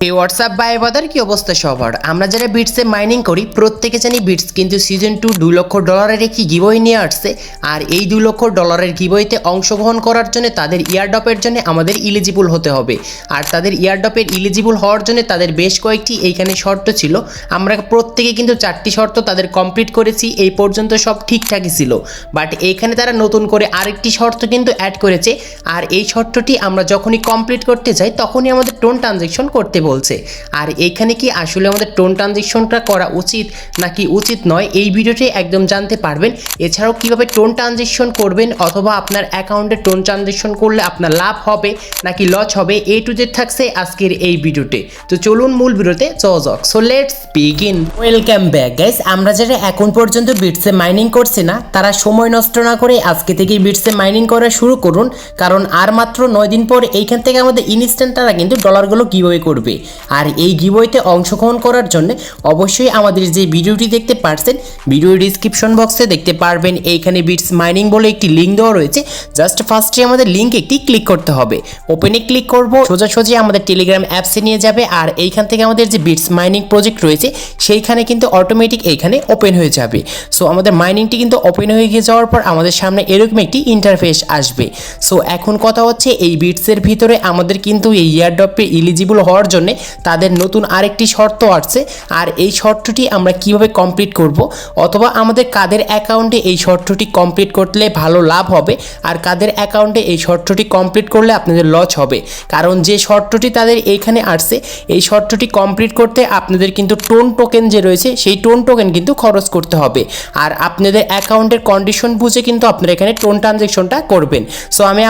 WhatsApp ভাই বাদার কি অবস্থা সবার? আমরা যারা বিটসে মাইনিং করি প্রত্যেকে জানি বিটস কিন্তু সিজন 2 $2 লক্ষ একটি গিভওয়ে নিয়ে আসছে। আর এই $2 লক্ষ গিভওয়েতে অংশগ্রহণ করার জন্য তাদের ইয়ারড্রপের জন্য আমাদের ইলিজিবল হতে হবে। আর তাদের ইয়ারড্রপের ইলিজিবল হওয়ার জন্য তাদের বেশ কয়েকটি এইখানে শর্ত ছিল। আমরা প্রত্যেকে কিন্তু 4টি শর্ত তাদের কমপ্লিট করেছি, এই পর্যন্ত সব ঠিকঠাকই ছিল। বাট এইখানে তারা নতুন করে আরেকটি শর্ত কিন্তু অ্যাড করেছে। আর এই শর্তটি আমরা যখনই কমপ্লিট করতে যাই তখনই আমাদের টোন ট্রানজ্যাকশন করতে বলছে। আর এইখানে কি আসলে আমাদের টোন ট্রানজ্যাকশনটা করা উচিত নাকি উচিত নয়, এই ভিডিওতে একদম জানতে পারবেন। এছাড়াও কিভাবে টোন ট্রানজ্যাকশন করবেন অথবা আপনার অ্যাকাউন্টে টোন ট্রানজ্যাকশন করলে আপনার লাভ হবে নাকি লস হবে, A to Z থাকছে আজকের এই ভিডিওতে। তো চলুন মূল ভিডিওতে যাওয়া যাক। So let's begin. Welcome back guys. আমরা যারা এখন পর্যন্ত বিটসে মাইনিং করছি না তারা সময় নষ্ট না করে আজকে থেকেই বিটসে মাইনিং করা শুরু করুন, কারণ আর মাত্র 9 দিন পর এইখান থেকে আমাদের ইনস্ট্যান্ট তারা কিন্তু ডলারগুলো গিভওয়ে করবে। আর এই গিভওয়েতে অংশগ্রহণ করার জন্য অবশ্যই আমাদের যে ভিডিওটি দেখতে পাচ্ছেন ভিডিও ডিসক্রিপশন বক্সে দেখতে পারবেন এইখানে বিটস মাইনিং বলে একটি লিঙ্ক দেওয়া রয়েছে। জাস্ট ফার্স্টে আমাদের লিঙ্ক একটি ক্লিক করতে হবে। ওপেনে ক্লিক করব, সোজাসুজি আমাদের টেলিগ্রাম অ্যাপসে নিয়ে যাবে। আর এইখান থেকে আমাদের যে বিটস মাইনিং প্রজেক্ট রয়েছে সেইখানে কিন্তু অটোমেটিক এইখানে ওপেন হয়ে যাবে। সো আমাদের মাইনিংটি কিন্তু ওপেন হয়ে গিয়ে যাওয়ার পর আমাদের সামনে এরকম একটি ইন্টারফেস আসবে। সো এখন কথা হচ্ছে এই বিটসের ভিতরে আমাদের কিন্তু এই ইয়ারড্রপে এলিজিবল হওয়ার জন্য তাদের নতুন আরেকটি শর্ত আসছে। আর এই শর্তটি আমরা কিভাবে কমপ্লিট করব অথবা আমাদের কাদের অ্যাকাউন্টে এই শর্তটি কমপ্লিট করলে ভালো লাভ হবে আর কাদের অ্যাকাউন্টে এই শর্তটি কমপ্লিট করলে আপনাদের লস হবে। কারণ যে শর্তটি তাদের এইখানে আসছে এই শর্তটি কমপ্লিট করতে আপনাদের কিন্তু টোন টোকেন যে রয়েছে সেই টোন টোকেন কিন্তু খরচ করতে হবে। আর আপনাদের অ্যাকাউন্টের কন্ডিশন বুঝে কিন্তু আপনারা এখানে টোন ট্রানজ্যাকশনটা করবেন। সো আমি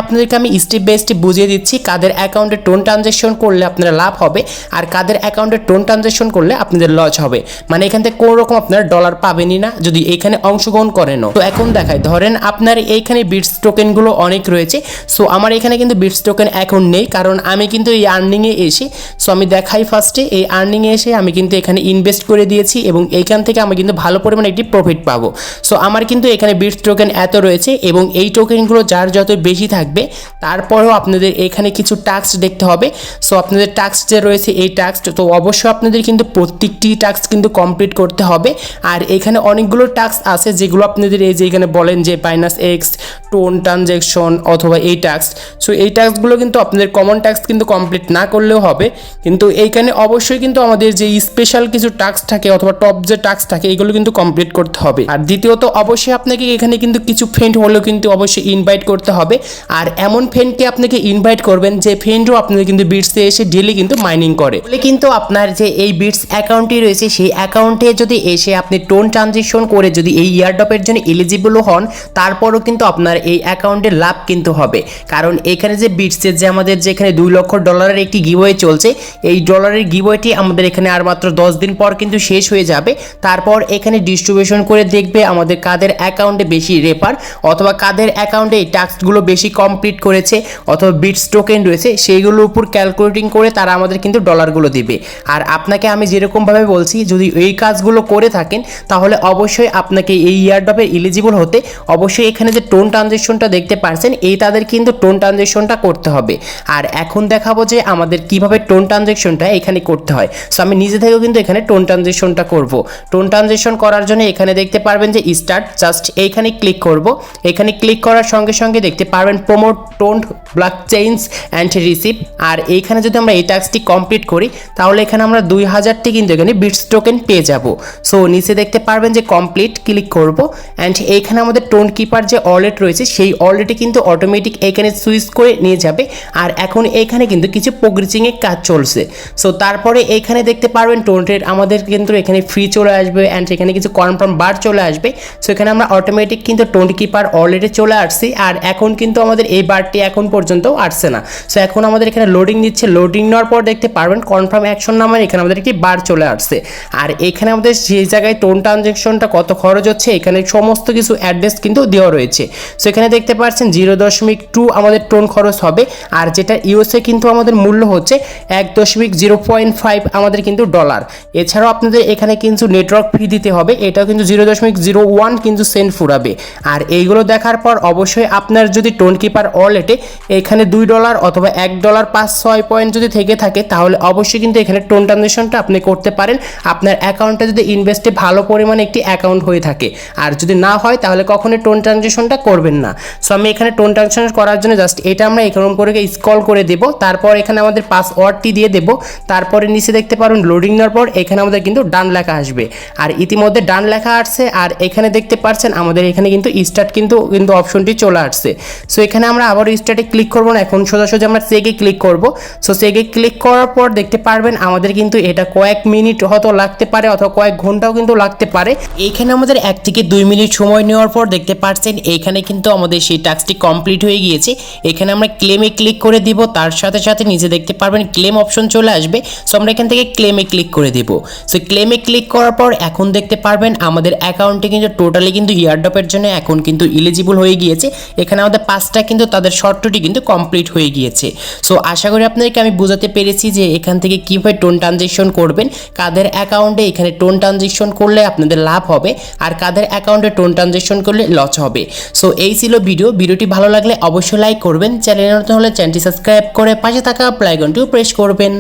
স্টেপ বাই স্টেপ বুঝিয়ে দিচ্ছি কাদের অ্যাকাউন্টে টোন ট্রানজ্যাকশন করলে আপনারা লাভ হবে আর কাদের অ্যাকাউন্টে টোন ট্রানজ্যাকশন করলে আপনাদের লস হবে। মানে এখান থেকে কোনো রকম আপনারা ডলার পাবেনই না যদি এখানে অংশগ্রহণ করেন। তো এখন দেখায়, ধরেন আপনার এইখানে বিটস টোকেনগুলো অনেক রয়েছে। সো আমার এখানে কিন্তু বিটস টোকেন এখন নেই, কারণ আমি কিন্তু এই আর্নিংয়ে এসে আমি দেখাই ফার্স্টে এই আর্নিংয়ে এসে আমি কিন্তু এখানে ইনভেস্ট করে দিয়েছি এবং এইখান থেকে আমি কিন্তু ভালো পরিমাণে একটি প্রফিট পাবো। সো আমার কিন্তু এখানে বিটস টোকেন এত রয়েছে এবং এই টোকেনগুলো যার যত বেশি থাকবে তারপরেও আপনাদের এখানে কিছু টাস্ক দেখতে হবে। সো আপনাদের টাস্ক যে রয়েছে এই টাস্ক, তো অবশ্যই আপনাদের কিন্তু প্রত্যেকটি টাস্ক কিন্তু কমপ্লিট করতে হবে। আর এখানে অনেকগুলো টাস্ক আছে যেগুলো আপনাদের এই যে এখানে বলেন যে -X টোন ট্রানজ্যাকশন অথবা এই টাস্ক। সো এই টাস্কগুলো কিন্তু আপনাদের কমন টাস্ক কিন্তু কমপ্লিট না করলেও হবে, কিন্তু এইখানে অবশ্যই কিন্তু আমাদের যে স্পেশাল কিছু টাস্ক থাকে অথবা টপ যে টাস্ক থাকে এগুলো কিন্তু কমপ্লিট করতে হবে। আর দ্বিতীয়ত অবশ্যই আপনাকে এখানে কিন্তু কিছু ফ্রেন্ড হলেও কিন্তু অবশ্যই ইনভাইট করতে হবে। আর এমন ফ্রেন্ডকে আপনাকে ইনভাইট করবেন যে ফ্রেন্ডও আপনাদের কিন্তু বিটসে এসে ডেইলি কিন্তু মাইনিং করে, বলে কিন্তু আপনার যে এই বিটস অ্যাকাউন্টটি রয়েছে সেই অ্যাকাউন্টে যদি এসে আপনি টোন ট্রানজ্যাকশন করে যদি এই ইয়ারড্রপের জন্য এলিজিবলও হন তারপরও কিন্তু আপনার এই অ্যাকাউন্টে লাভ কিন্তু হবে। কারণ এখানে যে বিটসের যে আমাদের যেখানে $2 লক্ষ একটি গিভওয়ে চলছে এই ডলারের গিভওয়েটি আমাদের এখানে আর মাত্র 10 দিন পর কিন্তু শেষ হয়ে যাবে। তারপর এখানে ডিস্ট্রিবিউশন করে দেখবে আমাদের কাদের অ্যাকাউন্টে বেশি রেফার অথবা কাদের অ্যাকাউন্টে এই টাস্কগুলো বেশি কমপ্লিট করেছে অথবা বিটস টোকেন রয়েছে সেইগুলোর উপর ক্যালকুলেটিং করে তারা আমাদের কিন্তু ডলারগুলো দিবে। আর আপনাকে আমি যেরকমভাবে বলছি যদি এই কাজগুলো করে থাকেন তাহলে অবশ্যই আপনাকে এই ইয়ারড্রপের এলিজিবল হতে অবশ্যই এখানে যে টোন ট্রানজ্যাকশনটা দেখতে পাচ্ছেন এই তাদের কিন্তু টোন ট্রানজ্যাকশনটা করতে হবে। আর এখন দেখাবো যে আমাদের কিভাবে টোন ট্রানজ্যাকশনটা এখানে করতে হয়। সো আমি নিজে থেকেও কিন্তু এখানে টোন ট্রানজ্যাকশনটা করব। টোন ট্রানজ্যাকশন করার জন্য এখানে দেখতে পারবেন যে স্টার্ট, জাস্ট এইখানে ক্লিক করব। এখানে ক্লিক করার সঙ্গে সঙ্গে দেখতে পারবেন promote tone block chains and receive. আর এইখানে যদি আমরা এই টাস্কটি কমপ্লিট করি তাহলে এখানে আমরা 2000টি কিন্তু এখানে বিটস টোকেন পেয়ে যাব। সো নিচে দেখতে পারবেন যে কমপ্লিট ক্লিক করব অ্যান্ড এইখানে আমাদের টোন কিপার যে ওয়ালেট রয়েছে সেই ওয়ালেটে কিন্তু অটোমেটিক এখানে সুইচ করে নিয়ে যাবে। আর এখন এখানে কিন্তু কিছু প্রোগ্রেসিংয়ের কাজ চলছে। সো তারপরে এখানে দেখতে পারবেন টোন ট্রেড আমাদের কিন্তু এখানে ফ্রি চলে আসবে অ্যান্ড এখানে কিছু কনফার্ম বার চলে আসবে। সো এখানে আমরা অটোমেটিক কিন্তু টোন কিপার ওয়ালেটে চলে আসছি। আর এখন কিন্তু আমাদের এই বারটি এখন পর্যন্ত আসছে না। সো এখন আমাদের এখানে লোডিং দিচ্ছে, লোডিং নেওয়ার পর দেখতে পারবেন কনফার্ম অ্যাকশন নামের এখানে আমাদের একটি বার চলে আসছে। আর এখানে আমাদের সেই জায়গায় টোন ট্রানজ্যাকশনটা কত খরচ হচ্ছে এখানে সমস্ত কিছু অ্যাড্রেস কিন্তু দেওয়া রয়েছে। সো এখানে দেখতে পাচ্ছেন 0.2 আমাদের টোন খরচ হবে। আর যেটা ইউএসএ কিন্তু আমাদের মূল্য হচ্ছে 1.0.5 আমাদের কিন্তু ডলার। এছাড়াও আপনাদের এখানে কিন্তু নেটওয়ার্ক ফি দিতে হবে, এটাও কিন্তু 0.01 কিন্তু সেন্ট ফুরাবে। আর এইগুলো দেখার পর অবশ্যই আপনার যদি টোন কিপার ওয়ালেটে এখানে $2 অথবা $1 5-6 পয়েন্ট যদি থেকে থাকে তাহলে তাহলে অবশ্যই কিন্তু এখানে টোন ট্রানজেকশনটা আপনি করতে পারেন আপনার অ্যাকাউন্টে যদি ইনভেস্টে ভালো পরিমাণে একটি অ্যাকাউন্ট হয়ে থাকে। আর যদি না হয় তাহলে কখনোই টোন ট্রানজেকশনটা করবেন না। সো আমি এখানে টোন ট্রানজেকশন করার জন্য জাস্ট এটা আমরা এরকম করে স্ক্রল করে দেব, তারপর এখানে আমাদের পাসওয়ার্ডটি দিয়ে দেব, তারপরে নিচে দেখতে পারুন লোডিং নেওয়ার পর এখানে আমাদের কিন্তু ডান লেখা আসবে। আর ইতিমধ্যে ডান লেখা আসছে আর এখানে দেখতে পাচ্ছেন আমাদের এখানে কিন্তু স্টার্ট কিন্তু অপশনটি চলে আসছে। সো এখানে আমরা আবার স্টার্টে ক্লিক করব না, এখন সোজাসুজি আমরা চেকে ক্লিক করব। সো চেকে ক্লিক করার পর দেখতে পারবেন আমাদের কিন্তু এটা কয়েক মিনিট হয়তো লাগতে পারে অথবা কয়েক ঘন্টাও কিন্তু লাগতে পারে। এইখানে আমাদের 1 থেকে 2 মিনিট সময় নেওয়ার পর দেখতে পাচ্ছেন এইখানে কিন্তু আমাদের সেই টাস্কটি কমপ্লিট হয়ে গিয়েছে। এখানে আমরা ক্লেমে ক্লিক করে দিব, তার সাথে সাথে নিচে দেখতে পারবেন ক্লেম অপশন চলে আসবে। সো আমরা এখান থেকে ক্লেমে ক্লিক করে দিব। সো ক্লেমে ক্লিক করার পর এখন দেখতে পারবেন আমাদের অ্যাকাউন্টে কিন্তু টোটালি কিন্তু এয়ারড্রপের জন্য এখন কিন্তু এলিজিবল হয়ে গিয়েছে। এখানে আমাদের 5টা কিন্তু তাদের শর্তটি কিন্তু কমপ্লিট হয়ে গিয়েছে। সো আশা করি আপনাদেরকে আমি বোঝাতে পেরেছি যে এখান থেকে কীভাবে টোন ট্রানজেকশন করবেন, কাদের অ্যাকাউন্টে এখানে টোন ট্রানজেকশন করলে আপনাদের লাভ হবে আর কাদের অ্যাকাউন্টে টোন ট্রানজেকশন করলে লস হবে। সো এই ছিল ভিডিওটি ভালো লাগলে অবশ্যই লাইক করবেন, চ্যানেলে নতুন হলে চ্যানেলটি সাবস্ক্রাইব করে পাশে থাকা বেল আইকনটিও প্রেস করবেন।